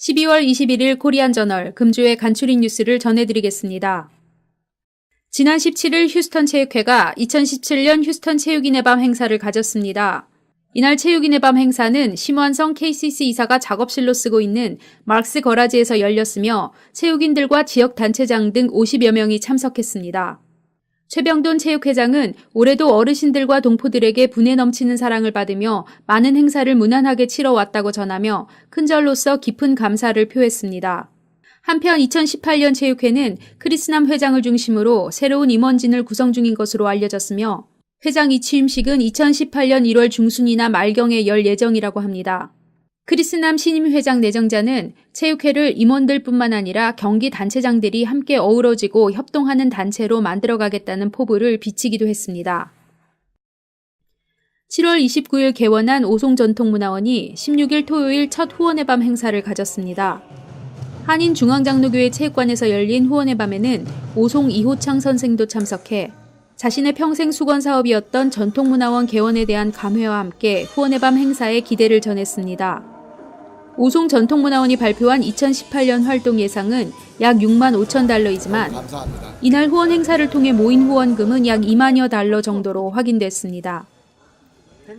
12월 21일 코리안저널 금주의 간추린 뉴스를 전해드리겠습니다. 지난 17일 휴스턴 체육회가 2017년 휴스턴 체육인의 밤 행사를 가졌습니다. 이날 체육인의 밤 행사는 심완성 KCC 이사가 작업실로 쓰고 있는 마르크스 거라지에서 열렸으며 체육인들과 지역 단체장 등 50여 명이 참석했습니다. 최병돈 체육회장은 올해도 어르신들과 동포들에게 분에 넘치는 사랑을 받으며 많은 행사를 무난하게 치러왔다고 전하며 큰절로서 깊은 감사를 표했습니다. 한편 2018년 체육회는 크리스남 회장을 중심으로 새로운 임원진을 구성 중인 것으로 알려졌으며 회장 이취임식은 2018년 1월 중순이나 말경에 열 예정이라고 합니다. 크리스남 신임 회장 내정자는 체육회를 임원들뿐만 아니라 경기 단체장들이 함께 어우러지고 협동하는 단체로 만들어가겠다는 포부를 비치기도 했습니다. 7월 29일 개원한 오송전통문화원이 16일 토요일 첫 후원의 밤 행사를 가졌습니다. 한인중앙장로교회 체육관에서 열린 후원의 밤에는 오송 이호창 선생도 참석해 자신의 평생 수건 사업이었던 전통문화원 개원에 대한 감회와 함께 후원의 밤 행사에 기대를 전했습니다. 오송 전통문화원이 발표한 2018년 활동 예상은 약 6만 5천 달러이지만 이날 후원 행사를 통해 모인 후원금은 약 2만여 달러 정도로 확인됐습니다.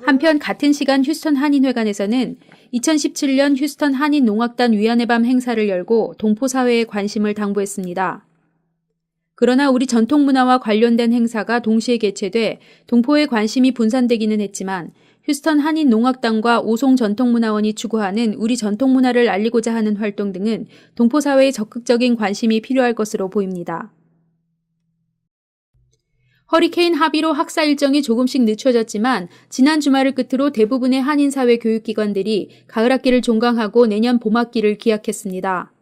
한편 같은 시간 휴스턴 한인회관에서는 2017년 휴스턴 한인농악단 위안의 밤 행사를 열고 동포사회에 관심을 당부했습니다. 그러나 우리 전통문화와 관련된 행사가 동시에 개최돼 동포의 관심이 분산되기는 했지만 휴스턴 한인농악단과 오송 전통문화원이 추구하는 우리 전통문화를 알리고자 하는 활동 등은 동포사회의 적극적인 관심이 필요할 것으로 보입니다. 허리케인 하비로 학사 일정이 조금씩 늦춰졌지만 지난 주말을 끝으로 대부분의 한인사회 교육기관들이 가을학기를 종강하고 내년 봄학기를 기약했습니다.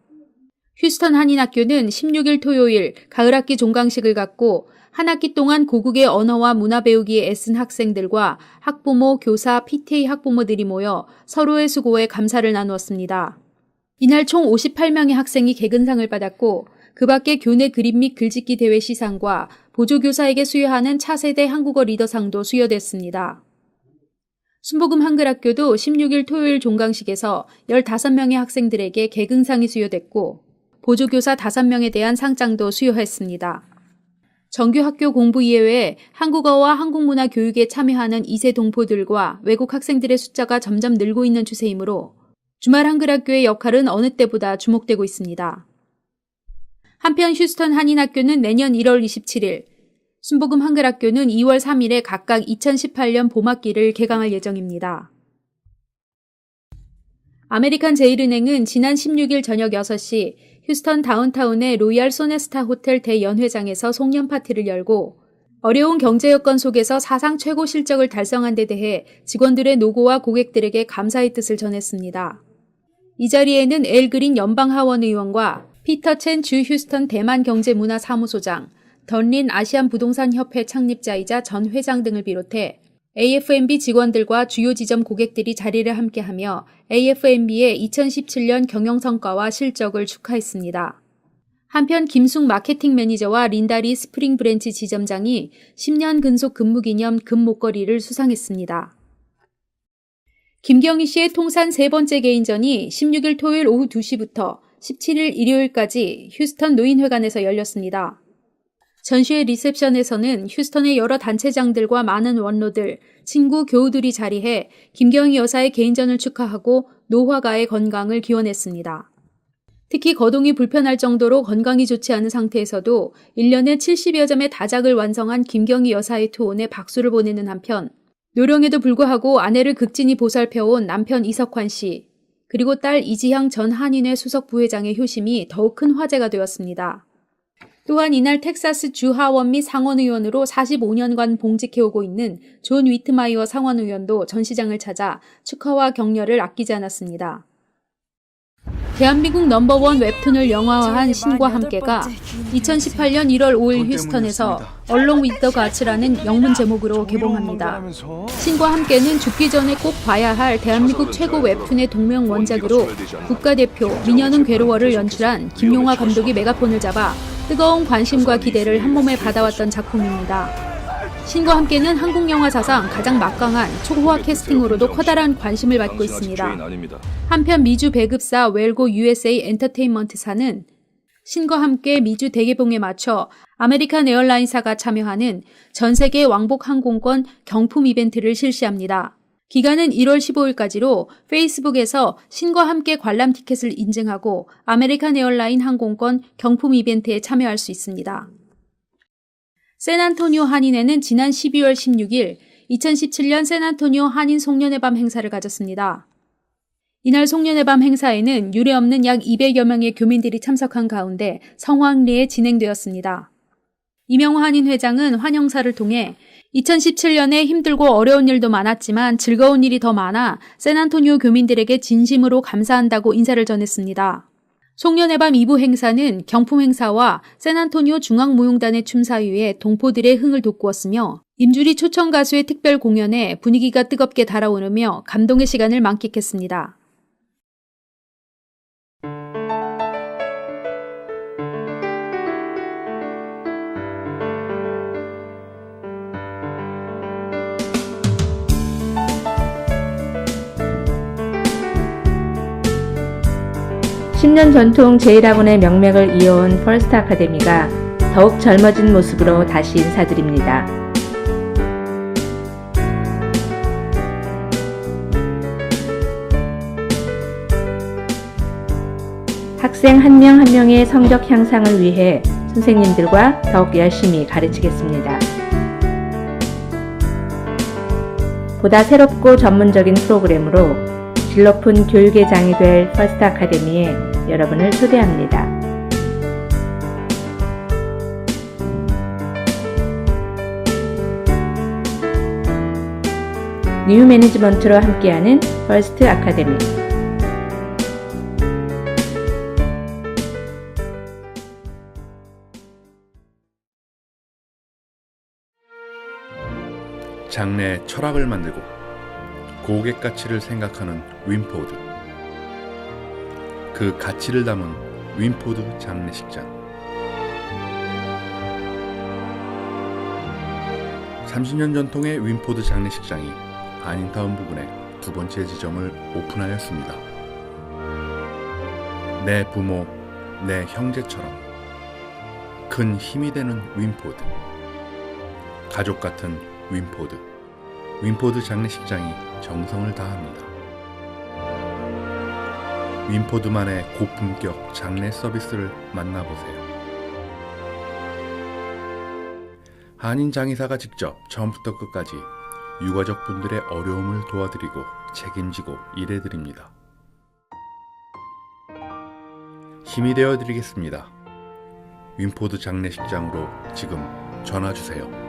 휴스턴 한인학교는 16일 토요일 가을학기 종강식을 갖고 한 학기 동안 고국의 언어와 문화 배우기에 애쓴 학생들과 학부모, 교사, PTA 학부모들이 모여 서로의 수고에 감사를 나누었습니다. 이날 총 58명의 학생이 개근상을 받았고 그 밖에 교내 그림 및 글짓기 대회 시상과 보조교사에게 수여하는 차세대 한국어 리더상도 수여됐습니다. 순복음 한글학교도 16일 토요일 종강식에서 15명의 학생들에게 개근상이 수여됐고 보조교사 5명에 대한 상장도 수여했습니다. 정규학교 공부 이외에 한국어와 한국문화 교육에 참여하는 2세 동포들과 외국 학생들의 숫자가 점점 늘고 있는 추세이므로 주말 한글학교의 역할은 어느 때보다 주목되고 있습니다. 한편 휴스턴 한인학교는 내년 1월 27일, 순복음 한글학교는 2월 3일에 각각 2018년 봄학기를 개강할 예정입니다. 아메리칸 제일은행은 지난 16일 저녁 6시 휴스턴 다운타운의 로얄 소네스타 호텔 대연회장에서 송년 파티를 열고 어려운 경제 여건 속에서 사상 최고 실적을 달성한 데 대해 직원들의 노고와 고객들에게 감사의 뜻을 전했습니다. 이 자리에는 엘 그린 연방하원 의원과 피터 첸 주 휴스턴 대만경제문화사무소장, 던린 아시안 부동산협회 창립자이자 전 회장 등을 비롯해 AFMB 직원들과 주요 지점 고객들이 자리를 함께하며 AFMB의 2017년 경영성과와 실적을 축하했습니다. 한편 김숙 마케팅 매니저와 린다리 스프링 브랜치 지점장이 10년 근속 근무 기념 금 목걸이를 수상했습니다. 김경희 씨의 통산 3번째 개인전이 16일 토요일 오후 2시부터 17일 일요일까지 휴스턴 노인회관에서 열렸습니다. 전시회 리셉션에서는 휴스턴의 여러 단체장들과 많은 원로들, 친구, 교우들이 자리해 김경희 여사의 개인전을 축하하고 노화가의 건강을 기원했습니다. 특히 거동이 불편할 정도로 건강이 좋지 않은 상태에서도 1년에 70여 점의 다작을 완성한 김경희 여사의 투혼에 박수를 보내는 한편 노령에도 불구하고 아내를 극진히 보살펴온 남편 이석환 씨, 그리고 딸 이지향 전 한인회 수석 부회장의 효심이 더욱 큰 화제가 되었습니다. 또한 이날 텍사스 주 하원 및 상원 의원으로 45년간 봉직해오고 있는 존 위트마이어 상원 의원도 전시장을 찾아 축하와 격려를 아끼지 않았습니다. 대한민국 넘버원 웹툰을 영화화한 신과 함께가 2018년 1월 5일 휴스턴에서 Along with the Gods라는 영문 제목으로 개봉합니다. 신과 함께는 죽기 전에 꼭 봐야 할 대한민국 최고 웹툰의 동명 원작으로 국가대표 미녀는 괴로워를 연출한 김용화 감독이 메가폰을 잡아 뜨거운 관심과 기대를 한몸에 받아왔던 작품입니다. 신과 함께는 한국 영화 사상 가장 막강한 초호화 캐스팅으로도 커다란 관심을 받고 있습니다. 한편 미주 배급사 웰고 USA 엔터테인먼트사는 신과 함께 미주 대개봉에 맞춰 아메리칸 에어라인사가 참여하는 전 세계 왕복 항공권 경품 이벤트를 실시합니다. 기간은 1월 15일까지로 페이스북에서 신과 함께 관람 티켓을 인증하고 아메리칸 에어라인 항공권 경품 이벤트에 참여할 수 있습니다. 샌안토니오 한인회는 지난 12월 16일 2017년 샌안토니오 한인 송년회 밤 행사를 가졌습니다. 이날 송년회 밤 행사에는 유례없는 약 200여 명의 교민들이 참석한 가운데 성황리에 진행되었습니다. 이명호 한인 회장은 환영사를 통해 2017년에 힘들고 어려운 일도 많았지만 즐거운 일이 더 많아 샌안토니오 교민들에게 진심으로 감사한다고 인사를 전했습니다. 송년회 밤 2부 행사는 경품 행사와 샌안토니오 중앙무용단의 춤 사이에 동포들의 흥을 돋구었으며 임주리 초청 가수의 특별 공연에 분위기가 뜨겁게 달아오르며 감동의 시간을 만끽했습니다. (10년) 전통 제1학원의 명맥을 이어온 퍼스트 아카데미가 더욱 젊어진 모습으로 다시 인사드립니다. 학생 한 명 한 명의 성적 향상을 위해 선생님들과 더욱 열심히 가르치겠습니다. 보다 새롭고 전문적인 프로그램으로 질 높은 교육의 장이 될 퍼스트 아카데미에 여러분을 초대합니다. 뉴 매니지먼트로 함께하는 퍼스트 아카데미. 장래의 철학을 만들고 고객 가치를 생각하는 윈포드. 그 가치를 담은 윈포드 장례식장. 30년 전통의 윈포드 장례식장이 한인타운 부근에 두 번째 지점을 오픈하였습니다. 내 부모, 내 형제처럼 큰 힘이 되는 윈포드. 가족 같은 윈포드. 윈포드 장례식장이 정성을 다합니다. 윈포드만의 고품격 장례 서비스를 만나보세요. 한인 장의사가 직접 처음부터 끝까지 유가족 분들의 어려움을 도와드리고 책임지고 일해드립니다. 힘이 되어드리겠습니다. 윈포드 장례식장으로 지금 전화주세요.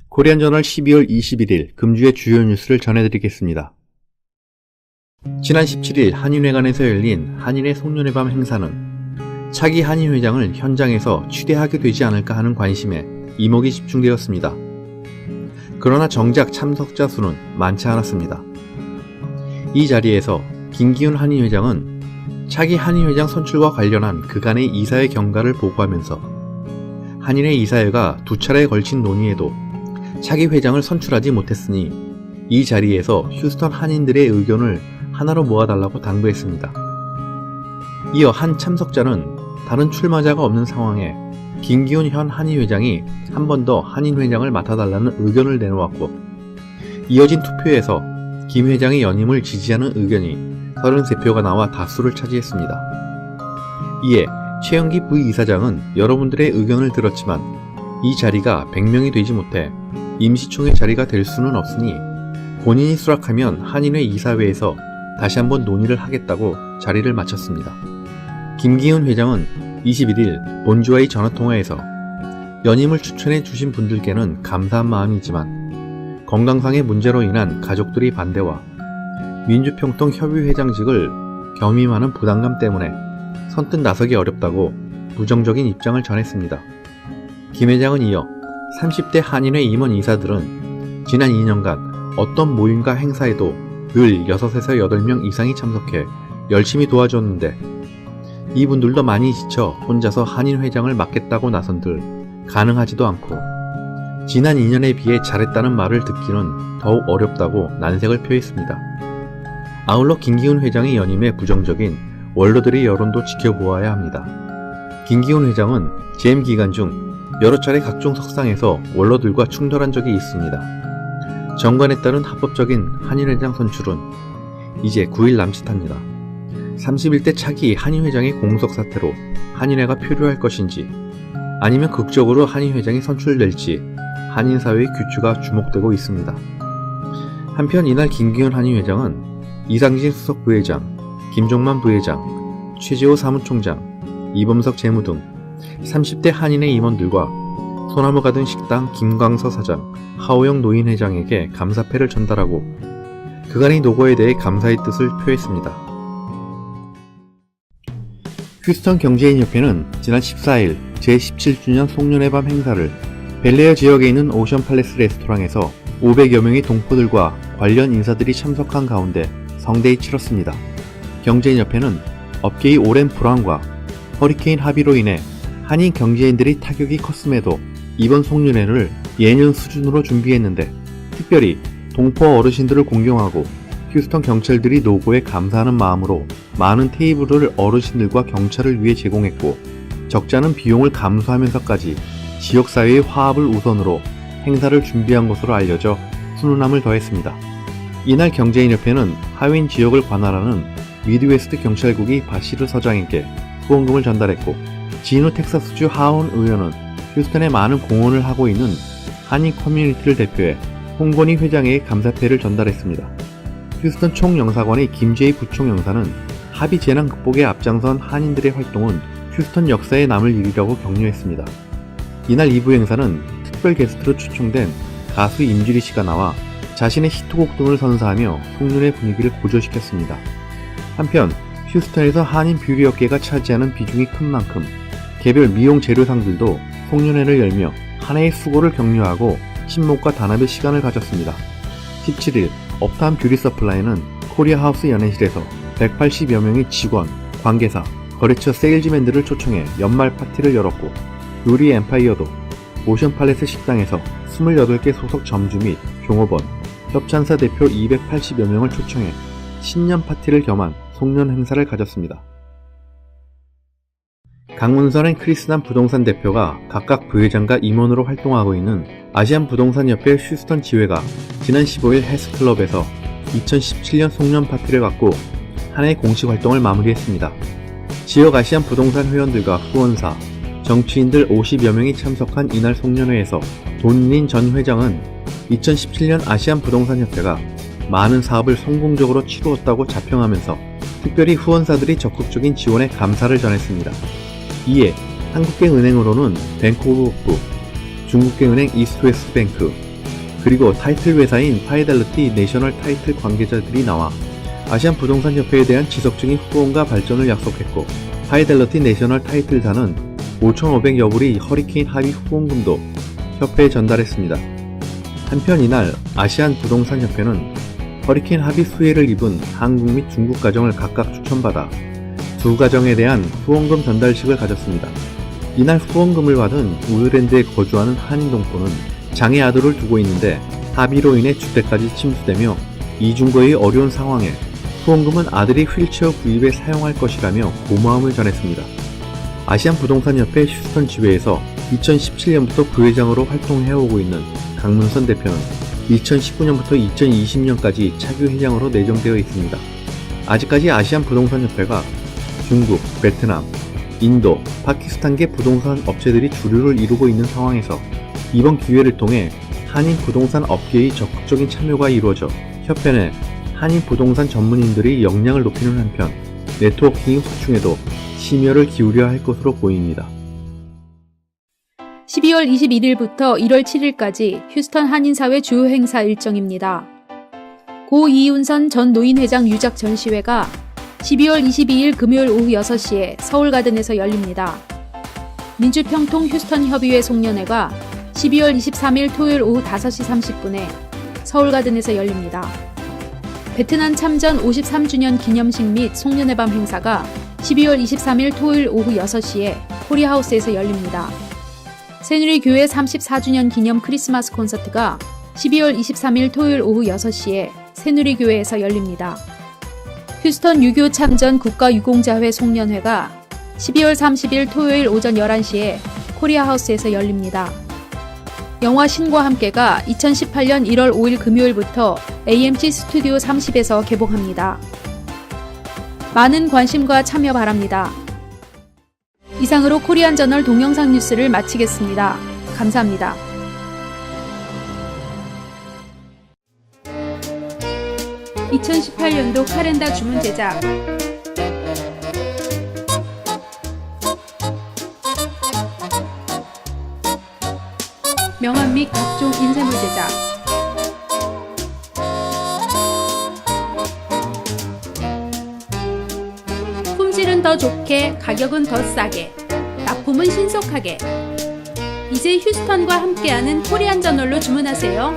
코리안저널 12월 21일 금주의 주요 뉴스를 전해드리겠습니다. 지난 17일 한인회관에서 열린 한인회 송년회 밤 행사는 차기 한인회장을 현장에서 취재하게 되지 않을까 하는 관심에 이목이 집중되었습니다. 그러나 정작 참석자 수는 많지 않았습니다. 이 자리에서 김기훈 한인회장은 차기 한인회장 선출과 관련한 그간의 이사회 경과를 보고하면서 한인회 이사회가 두 차례에 걸친 논의에도 차기 회장을 선출하지 못했으니 이 자리에서 휴스턴 한인들의 의견을 하나로 모아달라고 당부했습니다. 이어 한 참석자는 다른 출마자가 없는 상황에 김기훈 현 한인회장이 한 번 더 한인회장을 맡아달라는 의견을 내놓았고, 이어진 투표에서 김 회장의 연임을 지지하는 의견이 33표가 나와 다수를 차지했습니다. 이에 최영기 부이사장은 여러분들의 의견을 들었지만 이 자리가 100명이 되지 못해 임시총회 자리가 될 수는 없으니 본인이 수락하면 한인회 이사회에서 다시 한번 논의를 하겠다고 자리를 마쳤습니다. 김기훈 회장은 21일 본주와의 전화통화에서 연임을 추천해 주신 분들께는 감사한 마음이지만 건강상의 문제로 인한 가족들의 반대와 민주평통협의회장직을 겸임하는 부담감 때문에 선뜻 나서기 어렵다고 부정적인 입장을 전했습니다. 김 회장은 이어 30대 한인회 임원 이사들은 지난 2년간 어떤 모임과 행사에도 늘 6에서 8명 이상이 참석해 열심히 도와줬는데 이분들도 많이 지쳐 혼자서 한인회장을 맡겠다고 나선들 가능하지도 않고 지난 2년에 비해 잘했다는 말을 듣기는 더욱 어렵다고 난색을 표했습니다. 아울러 김기훈 회장의 연임에 부정적인 원로들의 여론도 지켜보아야 합니다. 김기훈 회장은 재임 기간 중 여러 차례 각종 석상에서 원로들과 충돌한 적이 있습니다. 정관에 따른 합법적인 한인회장 선출은 이제 9일 남짓합니다. 31대 차기 한인회장의 공석 사태로 한인회가 표류할 것인지 아니면 극적으로 한인회장이 선출될지 한인사회의 규추가 주목되고 있습니다. 한편 이날 김기훈 한인회장은 이상진 수석 부회장, 김종만 부회장, 최재호 사무총장, 이범석 재무 등 30대 한인회 임원들과 소나무 가든 식당 김광서 사장, 하오영 노인회장에게 감사패를 전달하고 그간의 노고에 대해 감사의 뜻을 표했습니다. 휴스턴 경제인협회는 지난 14일 제17주년 송년회 밤 행사를 벨레어 지역에 있는 오션 팔레스 레스토랑에서 500여 명의 동포들과 관련 인사들이 참석한 가운데 성대히 치렀습니다. 경제인협회는 업계의 오랜 불황과 허리케인 하비로 인해 한인 경제인들의 타격이 컸음에도 이번 송년회를 예년 수준으로 준비했는데 특별히 동포 어르신들을 공경하고 휴스턴 경찰들이 노고에 감사하는 마음으로 많은 테이블을 어르신들과 경찰을 위해 제공했고 적잖은 비용을 감수하면서까지 지역사회의 화합을 우선으로 행사를 준비한 것으로 알려져 훈훈함을 더했습니다. 이날 경제인협회는 하윈 지역을 관할하는 미드웨스트 경찰국이 바시르 서장에게 후원금을 전달했고 진우 텍사스주 하원 의원은 휴스턴에 많은 공헌을 하고 있는 한인 커뮤니티를 대표해 홍건희 회장에게 감사패를 전달했습니다. 휴스턴 총영사관의 김재희 부총영사는 합의 재난 극복에 앞장선 한인들의 활동은 휴스턴 역사에 남을 일이라고 격려했습니다. 이날 2부 행사는 특별 게스트로 초청된 가수 임주리 씨가 나와 자신의 히트곡 등을 선사하며 송년회 분위기를 고조시켰습니다. 한편 휴스턴에서 한인 뷰티 업계가 차지하는 비중이 큰 만큼 개별 미용 재료상들도 송년회를 열며 한 해의 수고를 격려하고 친목과 단합의 시간을 가졌습니다. 17일 업타운 뷰티 서플라이는 코리아하우스 연회실에서 180여 명의 직원, 관계사, 거래처 세일즈맨들을 초청해 연말 파티를 열었고 요리 엠파이어도 오션 팔레스 식당에서 28개 소속 점주 및 종업원, 협찬사 대표 280여 명을 초청해 신년 파티를 겸한 송년 행사를 가졌습니다. 강문선 앤 크리스남 부동산 대표가 각각 부회장과 임원으로 활동하고 있는 아시안 부동산협회 휴스턴 지회가 지난 15일 헬스클럽에서 2017년 송년 파티를 갖고 한 해 공식 활동을 마무리했습니다. 지역 아시안 부동산 회원들과 후원사, 정치인들 50여 명이 참석한 이날 송년회에서 돈린 전 회장은 2017년 아시안 부동산협회가 많은 사업을 성공적으로 치루었다고 자평하면서 특별히 후원사들이 적극적인 지원에 감사를 전했습니다. 이에 한국계은행으로는 뱅크 오브 호프, 중국계은행 이스트웨스트뱅크, 그리고 타이틀 회사인 파이델리티 내셔널 타이틀 관계자들이 나와 아시안 부동산협회에 대한 지속적인 후원과 발전을 약속했고 파이델리티 내셔널 타이틀사는 5,500여 불의 허리케인 하비 후원금도 협회에 전달했습니다. 한편 이날 아시안 부동산협회는 허리케인 하비 수해를 입은 한국 및 중국 가정을 각각 추천받아 두 가정에 대한 후원금 전달식을 가졌습니다. 이날 후원금을 받은 우드랜드에 거주하는 한인 동포는 장애 아들을 두고 있는데 하비로 인해 주택까지 침수되며 이중거의 어려운 상황에 후원금은 아들이 휠체어 구입에 사용할 것이라며 고마움을 전했습니다. 아시안 부동산협회 휴스턴 지회에서 2017년부터 부회장으로 활동해오고 있는 강문선 대표는 2019년부터 2020년까지 차기 회장으로 내정되어 있습니다. 아직까지 아시안 부동산협회가 중국, 베트남, 인도, 파키스탄계 부동산 업체들이 주류를 이루고 있는 상황에서 이번 기회를 통해 한인 부동산 업계의 적극적인 참여가 이루어져 협회 내 한인 부동산 전문인들의 역량을 높이는 한편 네트워킹 확충에도 심혈을 기울여야 할 것으로 보입니다. 12월 21일부터 1월 7일까지 휴스턴 한인사회 주요 행사 일정입니다. 고 이윤선 전 노인회장 유작 전시회가 12월 22일 금요일 오후 6시에 서울가든에서 열립니다. 민주평통 휴스턴 협의회 송년회가 12월 23일 토요일 오후 5시 30분에 서울가든에서 열립니다. 베트남 참전 53주년 기념식 및 송년회밤 행사가 12월 23일 토요일 오후 6시에 코리아하우스에서 열립니다. 새누리교회 34주년 기념 크리스마스 콘서트가 12월 23일 토요일 오후 6시에 새누리교회에서 열립니다. 휴스턴 유교 참전 국가유공자회 송년회가 12월 30일 토요일 오전 11시에 코리아하우스에서 열립니다. 영화 신과 함께가 2018년 1월 5일 금요일부터 AMC 스튜디오 30에서 개봉합니다. 많은 관심과 참여 바랍니다. 이상으로 코리안 저널 동영상 뉴스를 마치겠습니다. 감사합니다. (2018년도) 카렌다 주문 제작. 명함 및 각종 인쇄물 제작. 품질은 더 좋게, 가격은 더 싸게, 납품은 신속하게. 이제 휴스턴과 함께하는 코리안 저널로 주문하세요.